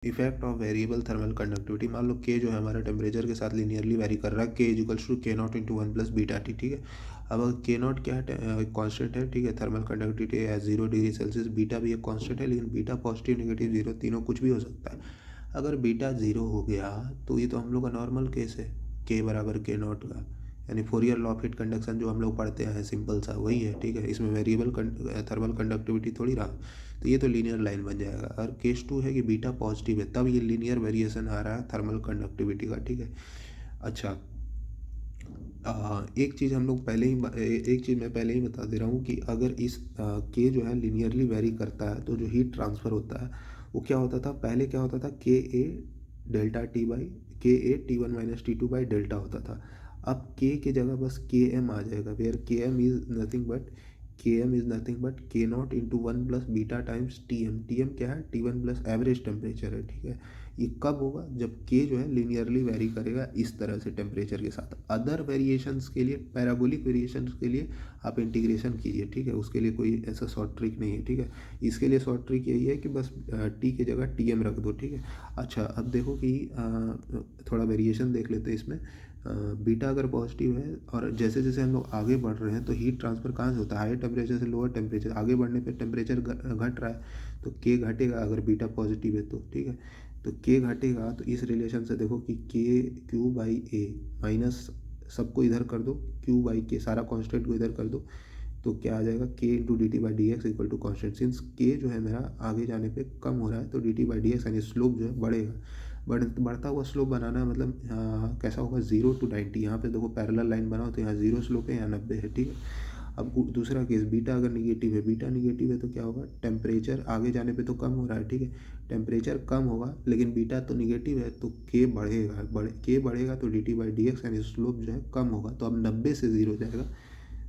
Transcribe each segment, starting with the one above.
Effect of variable thermal conductivity. मान लो के जो है हमारा टेम्परेचर के साथ लीनियरली वेरी कर रहा है, के इजिकल्स टू के naught into one plus beta T, ठीक है। अब अगर के नॉट क्या है, कांस्टेंट है, ठीक है, थर्मल कंडक्टिविटी है 0 डिग्री सेल्सियस, बीटा भी एक कांस्टेंट है, लेकिन बीटा पॉजिटिव नेगेटिव जीरो तीनों कुछ भी हो सकता है। अगर बीटा ज़ीरो हो गया तो ये तो हम लोग का नॉर्मल केस है, के बराबर के नॉट का, यानी Fourier law of heat conduction जो हम लोग पढ़ते हैं सिंपल सा वही है, ठीक है। इसमें वेरिएबल थर्मल कंडक्टिविटी थोड़ी रहा, तो ये तो लीनियर लाइन बन जाएगा। और केस टू है कि बीटा पॉजिटिव है, तब ये लीनियर वेरिएशन आ रहा है थर्मल कंडक्टिविटी का, ठीक है। अच्छा, एक चीज़ हम लोग पहले ही एक चीज़ मैं पहले ही बता दे रहा हूँ कि अगर इस के जो है लीनियरली वेरी करता है तो जो हीट ट्रांसफ़र होता है वो क्या होता था, पहले क्या होता था, के ए डेल्टा टी बाई के A T one minus T two by delta होता था। अब के की जगह बस के एम आ जाएगा, where K M is nothing but K naught into one plus beta times T M. T M क्या है, T one plus average temperature है, ठीक है। ये कब होगा, जब के जो है लीनियरली वेरी करेगा इस तरह से टेम्परेचर के साथ। अदर वेरिएशंस के लिए, पैराबोलिक वेरिएशंस के लिए आप इंटीग्रेशन कीजिए, ठीक है, उसके लिए कोई ऐसा शॉर्ट ट्रिक नहीं है, ठीक है। इसके लिए शॉर्ट ट्रिक यही है कि बस टी की जगह टी एम रख दो, ठीक है। अच्छा, अब देखो कि थोड़ा वेरिएशन देख लेते हैं इसमें। बीटा अगर पॉजिटिव है और जैसे जैसे हम लोग आगे बढ़ रहे हैं तो हीट ट्रांसफ़र कहाँ से होता है, हाई टेम्परेचर से लोअर टेम्परेचर, आगे बढ़ने पे टेम्परेचर घट रहा है तो के घटेगा अगर बीटा पॉजिटिव है तो, ठीक है। तो के घटेगा तो इस रिलेशन से देखो कि के क्यू बाई ए माइनस, सबको इधर कर दो, क्यू बाई के सारा कांस्टेंट को इधर कर दो, तो क्या आ जाएगा, K into d T by d x equal to constant. Since K जो है मेरा आगे जाने पे कम हो रहा है तो D T by d x यानी स्लोप जो है बढ़ेगा। बढ़ता हुआ स्लोप बनाना है, मतलब कैसा होगा, 0 to 90। यहाँ पे देखो पैरेलल लाइन बनाओ तो यहाँ 0 स्लोप है, यहाँ 90 है, ठीक है। अब दूसरा केस, बीटा अगर निगेटिव है, बीटा निगेटिव है तो क्या होगा, टेम्परेचर आगे जाने पे तो कम हो रहा है, ठीक है, टेम्परेचर कम होगा लेकिन बीटा तो निगेटिव है तो के बढ़ेगा, के बढ़ेगा तो D T by d x यानी स्लोप जो है कम होगा, तो अब 90 से 0 जाएगा।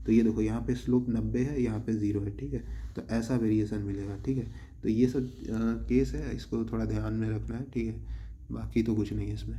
तो ये देखो यहाँ पे स्लोप 90 है, यहाँ पे 0 है, ठीक है। तो ऐसा वेरिएशन मिलेगा, ठीक है। तो ये सब केस है, इसको थोड़ा ध्यान में रखना है, ठीक है। बाकी तो कुछ नहीं है इसमें।